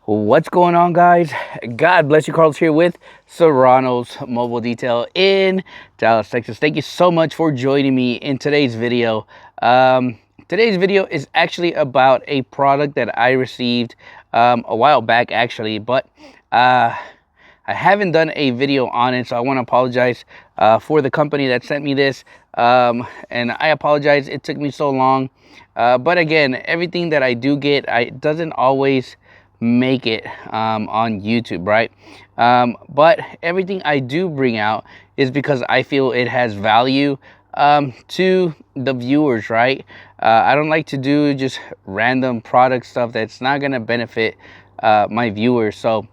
What's going on, guys? God bless you. Carlos here with Serranos Mobile Detail in Dallas, Texas. Thank you so much for joining me in today's video. Today's video is actually about a product that I received a while back, actually, but I haven't done a video on it, so I want to apologize for the company that sent me this. And I apologize it took me so long. But again, everything that I do get, it doesn't always make it on YouTube, right? But everything I do bring out is because I feel it has value to the viewers, right? I don't like to do just random product stuff that's not gonna benefit my viewers. So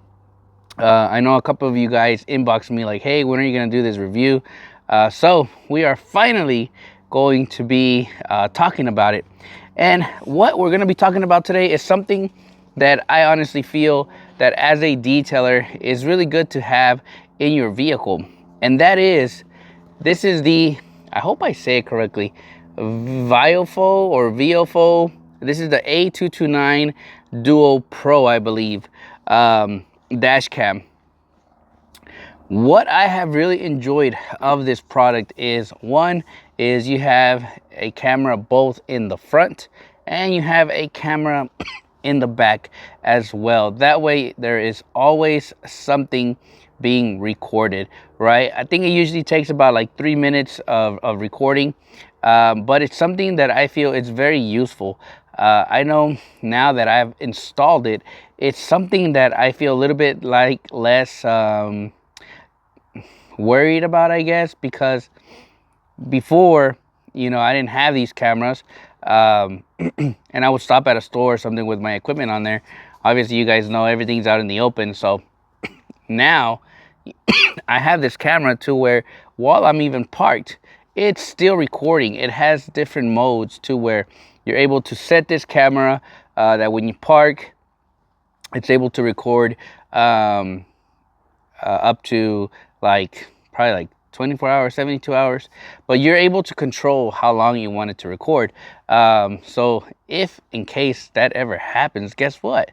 I know a couple of you guys inboxed me like, hey, when are you gonna do this review? So we are finally going to be talking about it. And what we're gonna be talking about today is something that I honestly feel that as a detailer is really good to have in your vehicle. And that is, this is the, I hope I say it correctly, Viofo or Viofo. This is the A229 Duo Pro, I believe, dash cam. What I have really enjoyed of this product is, one is you have a camera both in the front and you have a camera in the back as well. That way there is always something being recorded, right? I think it usually takes about like 3 minutes of recording, but it's something that I feel it's very useful. I know now that I've installed it, it's something that I feel a little bit like less worried about, I guess, because before, I didn't have these cameras, and I would stop at a store or something with my equipment on there. Obviously, you guys know everything's out in the open, so now I have this camera to where while I'm even parked, it's still recording. It has different modes to where you're able to set this camera that when you park, it's able to record up to probably like 24 hours, 72 hours, but you're able to control how long you want it to record. So if in case that ever happens, guess what?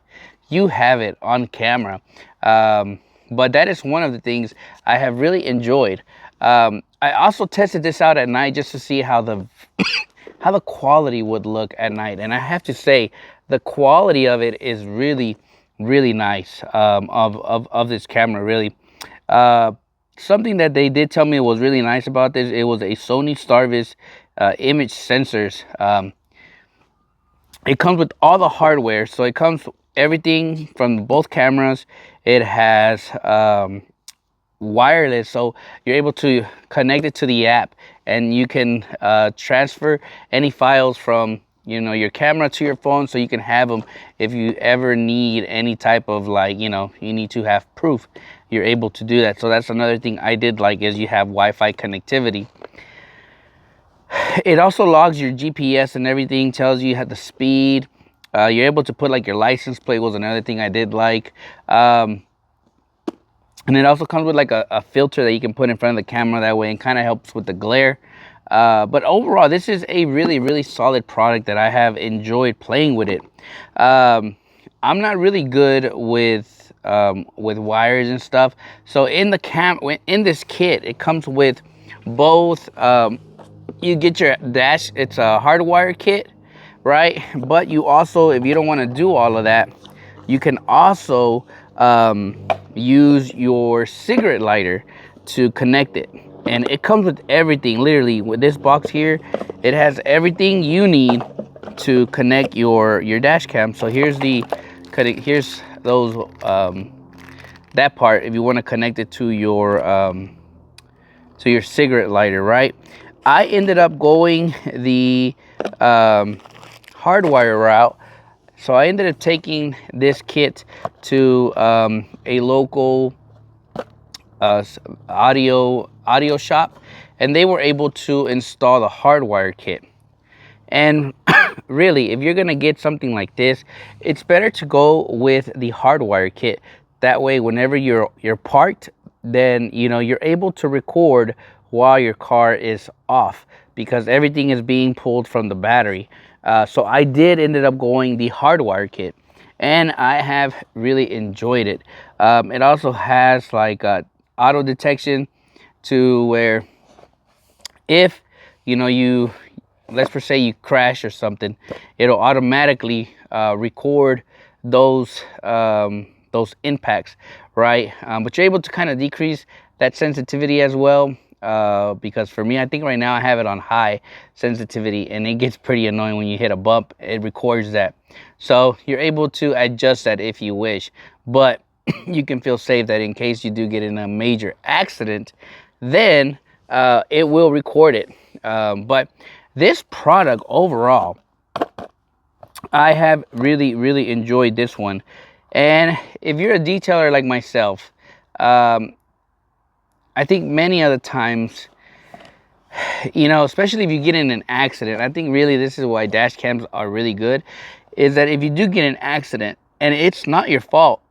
You have it on camera. But that is one of the things I have really enjoyed. I also tested this out at night just to see how the how the quality would look at night, and I have to say the quality of it is really, really nice. Of this camera, really. Something that they did tell me was really nice about this, it was a Sony Starvis image sensors. It comes with all the hardware, so it comes everything from both cameras. It has wireless, so you're able to connect it to the app, and you can transfer any files from your camera to your phone, so you can have them if you ever need any type of you need to have proof. You're able to do that. So that's another thing I did like, is you have Wi-Fi connectivity. It also logs your GPS and everything, tells you the speed. You're able to put like your license plate, was another thing I did like. And it also comes with like a filter that you can put in front of the camera, that way it kind of helps with the glare. But overall, this is a really, really solid product that I have enjoyed playing with it. I'm not really good with wires and stuff, so in this kit, it comes with both. You get your dash, it's a hardwire kit, right? But you also, if you don't want to do all of that, you can also use your cigarette lighter to connect it. And it comes with everything, literally. With this box here, it has everything you need to connect your dash cam. So here's those that part if you want to connect it to your cigarette lighter, right? I ended up going the hardwire route, so I ended up taking this kit to a local audio shop, and they were able to install the hardwire kit. And really, if you're gonna get something like this, it's better to go with the hardwire kit. That way, whenever you're parked, then you're able to record while your car is off, because everything is being pulled from the battery. So I did ended up going the hardwire kit, and I have really enjoyed it. It also has like auto detection to where if you let's per se you crash or something, it'll automatically record those impacts, right? But you're able to kind of decrease that sensitivity as well, because for me, I think right now I have it on high sensitivity, and it gets pretty annoying when you hit a bump. It records that, so you're able to adjust that if you wish, but you can feel safe that in case you do get in a major accident, then it will record it. But this product overall, I have really enjoyed this one. And if you're a detailer like myself, I think many other times, especially if you get in an accident, I think really this is why dash cams are really good, is that if you do get in an accident and it's not your fault,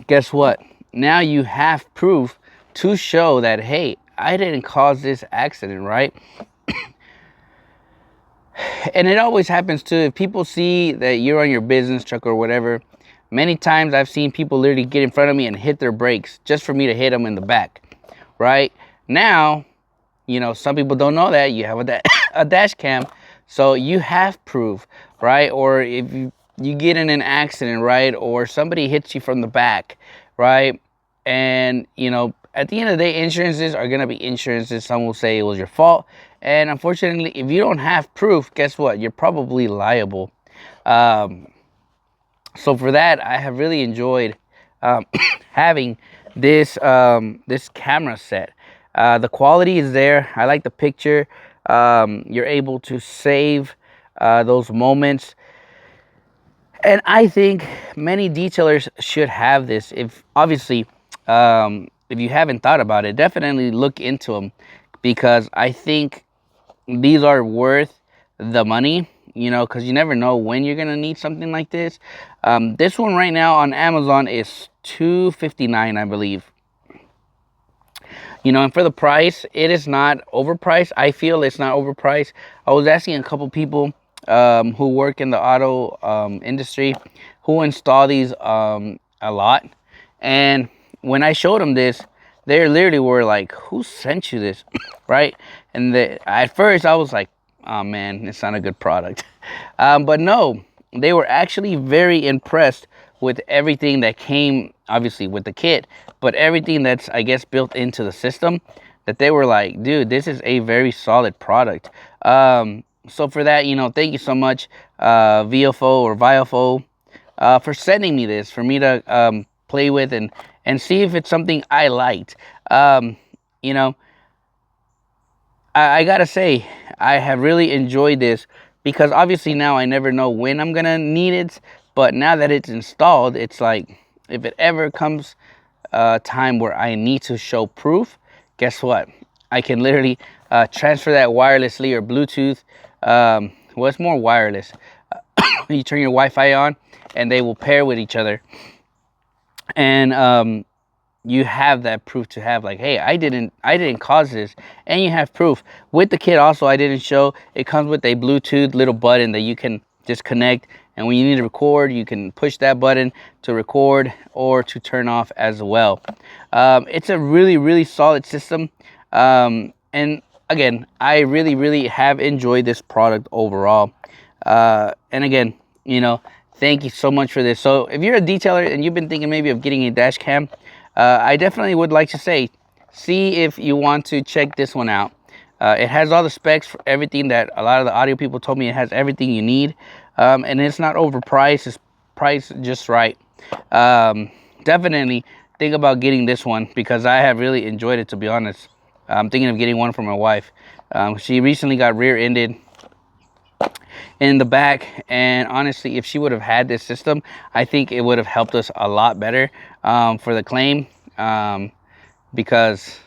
guess what? Now you have proof to show that, hey, I didn't cause this accident, right? And it always happens too. If people see that you're on your business truck or whatever, many times I've seen people literally get in front of me and hit their brakes just for me to hit them in the back, right? Now, some people don't know that you have a dash cam, so you have proof, right? Or if you get in an accident, right? Or somebody hits you from the back, right? And, at the end of the day, insurances are going to be insurances. Some will say it was your fault. And unfortunately, if you don't have proof, guess what? You're probably liable. So for that, I have really enjoyed having this camera set. The quality is there. I like the picture. You're able to save those moments. And I think many detailers should have this. If you haven't thought about it, definitely look into them, because I think these are worth the money, because you never know when you're going to need something like this. This one right now on Amazon is $259, I believe. And for the price, it is not overpriced. I feel it's not overpriced. I was asking a couple people who work in the auto industry who install these a lot, and when I showed them this, they literally were like, who sent you this? Right? And at first I was like, oh man, it's not a good product. But no, they were actually very impressed with everything that came, obviously with the kit, but everything that's, I guess, built into the system, that they were like, dude, this is a very solid product. So for that, thank you so much, VFO or VFO, for sending me this, for me to play with and see if it's something I liked. I gotta say, I have really enjoyed this, because obviously now I never know when I'm gonna need it, but now that it's installed, it's like, if it ever comes time where I need to show proof, guess what? I can literally transfer that wirelessly or Bluetooth. Well, it's more wireless. You turn your Wi-Fi on and they will pair with each other, and you have that proof to have, like, hey, I didn't cause this, and you have proof. With the kit also, I didn't show, it comes with a Bluetooth little button that you can just connect, and when you need to record, you can push that button to record or to turn off as well. It's a really solid system, and again, I really have enjoyed this product overall. And again, thank you so much for this. So if you're a detailer and you've been thinking maybe of getting a dash cam, I definitely would like to say, see if you want to check this one out. It has all the specs for everything that a lot of the audio people told me. It has everything you need, and it's not overpriced. It's priced just right. Definitely think about getting this one, because I have really enjoyed it, to be honest. I'm thinking of getting one for my wife. She recently got rear-ended in the back, and honestly, if she would have had this system, I think it would have helped us a lot better for the claim, because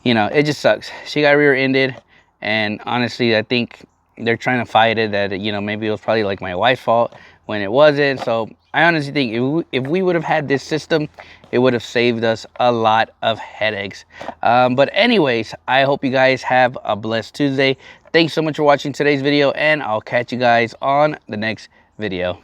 it just sucks. She got rear-ended, and honestly, I think they're trying to fight it, that maybe it was probably like my wife's fault when it wasn't. So I honestly think if we would have had this system, it would have saved us a lot of headaches. But anyways, I hope you guys have a blessed Tuesday. Thanks so much for watching today's video, and I'll catch you guys on the next video.